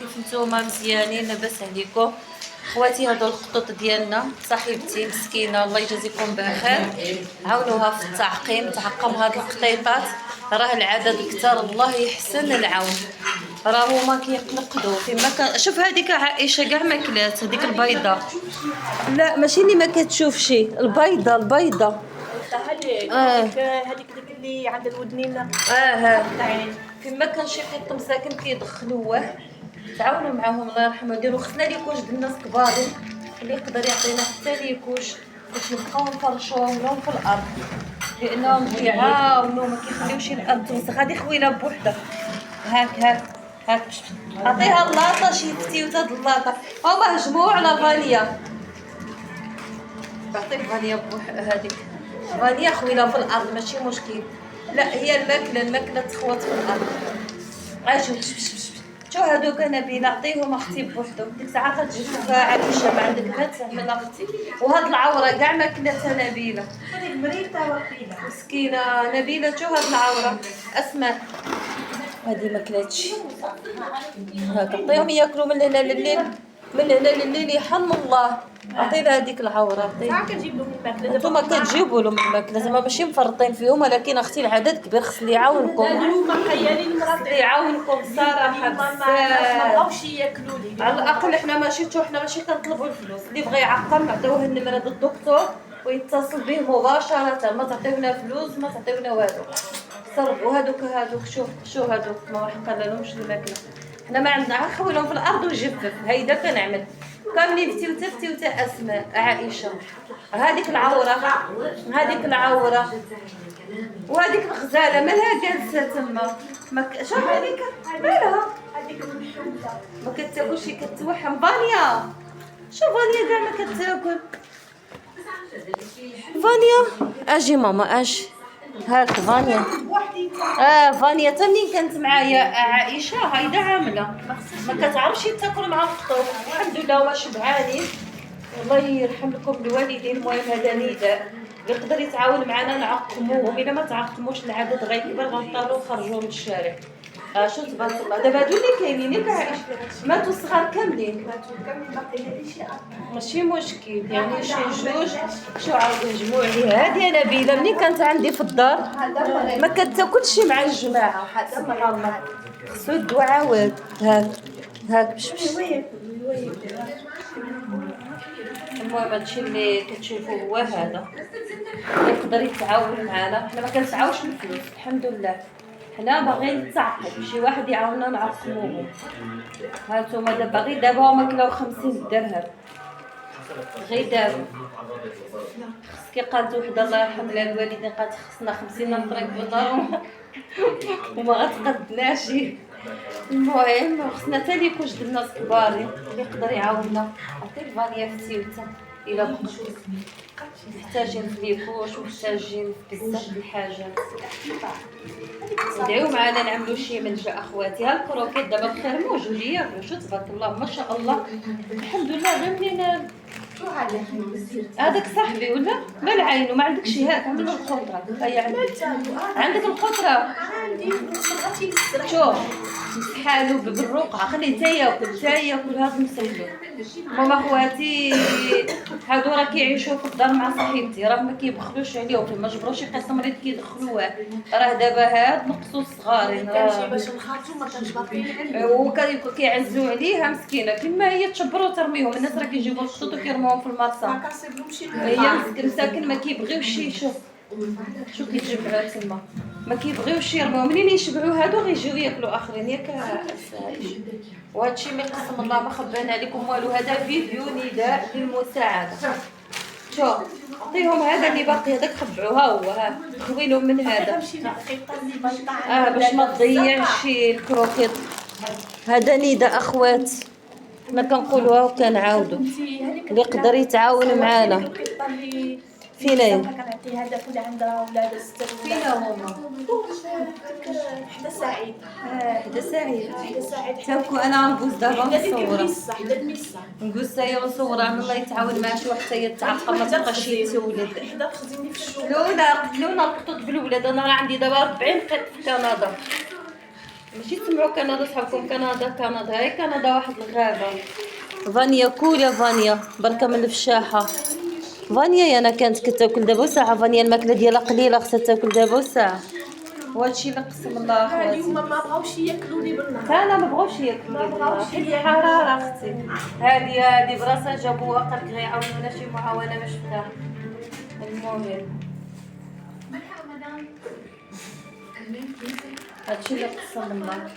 كيف نتوما مزيانين؟ لاباس عليكم خواتي؟ هادو الخطوط ديالنا، صاحبتي مسكينه الله يجازيكم بخير، عاونوها في التعقيم، تعقم هاد القطيطات، راه العدد كتار، الله يحسن العون، راه هما كيقلقدوا فيما كان. شوف هذيك عائشه كاع ما كلات، هذيك البيضه، لا ماشي اللي ما كتشوفش، البيضه البيضه هذيك اللي عند الودنين. فيما كان شي حط مساكن كيدخلوه، تعاونوا معاهم الله يرحمه، ديروا خصنا ليكوش د الناس كبارين اللي يقدر يعطينا حتى ليكوش باش نبقاو نفرشوهم لهم في الارض، لانهم كيعاونوا ما كيخليوش الارض توسخ. هذه خويله بوحدها، هاك عطيها اللاطه، شي وتا اللاطه هما هجموا على فانيا، بعطيك فانيا هذيك فانيا خويله في الارض ماشي مشكل، لا هي الماكله تخوت في الارض. اجي شو هادوك نبيله عطيهم اختي بوحدهم، ديك الساعه كتجي عائشه ما عندك ما تهمل اختي، وهاد العوره كاع ما كلاتها نبيله، هذيك مريضه وقيله مسكينه نبيله. شو هاد العوره اسماء هادي ما كلاتش، هاك عطيهم ياكلوا من هنا لليل، من هنا لليل يحن الله. عطينا هذيك العوره، عطينا ساعه كتجيب لهم الماكله، انتوما كتجيبوا لهم الماكله، زعما ماشي مفرطين فيهم، ولكن اختي العدد كبير، خص اللي يعاونكم، هما حيالين المرض اللي يعاونكم صراحه ما بزاف. بغاوش ياكلوا لي، على الاقل حنا ماشي كنطلبوا الفلوس، اللي بغى يعقم نعطيوه النمره د الدكتور ويتصل به مباشره، ما تعطيونا فلوس ما تعطيونا والو، صرفوا هادوك شوف هادوك ما حق لهمش الماكله، حنا ما عندنا غير خويلهم في الارض وجفف، هيدا كنعمل كاملين فتيوته اسماء عائشه، هذيك العوره وهذيك الغزاله مالها جالسه تما، شوف هذيك مالها، هذيك المحوله ما كتاكلش كتوحم. فانيا شوف فانيا كاع ما كتاكل، فانيا اجي ماما اجي، هاك فانيا فانيا تا منين كانت معايا عائشه هايدا عامله ما كتعرفش تاكل مع الفطور، الحمد لله واش شبعانين، الله يرحم لكم الوالدين. المهم هذا نداء اللي يقدر يتعاون معنا نعقموهم، الا ما تعقموش العدد غيكبر غنضطروا نخرجوهم للشارع. شو تبارك الله دابا هادو اللي كاينين ياك عائشه ماتوا صغار كاملين، ماشي مشكل يعني شي جوج شو عاودوا يهجموا عليه. هادي نبيله ملي كانت عندي في الدار ما كتاكلش مع الجماعه، سبحان الله خصو يدو عاود هاك باش المهم هادشي اللي كتشوفوا هو هذا يقدر يتعاون معنا، حنا ما كنسعاوش الفلوس الحمد لله، حنا باغيين نتعقم شي واحد يعاوننا نعقموهم. هانتوما دابا غير دابا هما كلاو 50 درهم غير دابا، خصك قالت وحده الله يرحم لها الوالدين قالت خصنا 50 نفرق بالدار وما غتقدناش. المهم خصنا حتى ليكوش د الناس كبارين اللي يقدر يعاوننا، عطيك فانيا فتيوته الا بغيتي، محتاجين في ليكوش ومحتاجين في بزاف د الحاجات، ادعيو معنا نعملوا شي ملجا اخواتي. ها الكروكيت دابا بخير موجوديه، شو تبارك الله ما شاء الله الحمد لله. غير منين شو هذا هذاك صاحبي ولا ما العين وما عندكش هاك عمل الخضره هيا عندك الخضره عندي صغرتي السرح شوف مسحالو بالرقعه خليه تا ياكل هذا مسحلو. ماما خواتي هادو راه كيعيشوا في الدار مع صاحبتي، راه ما كيبخلوش عليهم، فما جبروش شي قصه مريض كيدخلوه، راه دابا هاد نقصوا الصغارين كنمشي باش نخرجوا ما كانش باقيين عندي، وكيعزوا عليها مسكينه كيما هي تشبروا وترميهم، الناس راه كيجيبوا الخطوط وكيرموهم في المرسى، ما كنصيبلهمش هي مساكن ما كيبغيوش شو كيتجمعوا تما ما كيبغيوش يرموا، منين يشبعوا هادو غيجيو ياكلوا اخرين ياك اسائل. وهادشي ما قسم الله ما خبانا عليكم والو، هذا فيديو نداء للمساعده. شوف عطيهم هذا اللي باقي هذاك خبعوه ها هو ها خوينوا من هذا باش ما تضيعش الكروكيط. هذا نداء اخوات حنا كنقولوها وكنعاودوا اللي يقدر يتعاون معانا. فينا كنعطي هذا كل عندها ولاد ستة فينا هما حدا سعيد حدا سعيد تاكو انا نقول دابا نصورها حدا الميسا نقول سايا نصورها من الله يتعاون مع شي واحد حتى يتعقم ما تبقاش تولد. حدا تخزيني في الشغل قتلونا الخطوط بالولاد، انا راه عندي دابا 40 قط في كندا ماشي تسمعوا كندا صحابكم كندا هاي كندا واحد الغابة. فانيا كول يا فانيا بركة من الفشاحة. فانيا يا انا كانت كتاكل دابا ساعة. فانيا الماكلة ديالها قليلة خصها تاكل دابا ساعة. وهادشي اللي قسم الله لا اخواتي. اليوم ما بغاوش ياكلوني بالنهار. لا ما بغاوش ياكلوا ما بغاوش حيت ياكلوا. الحرارة اختي. هادي براسها جابوها قالك غيعاونونا شي معاونة ما شفتها. المهم هادشي اللي قسم الله.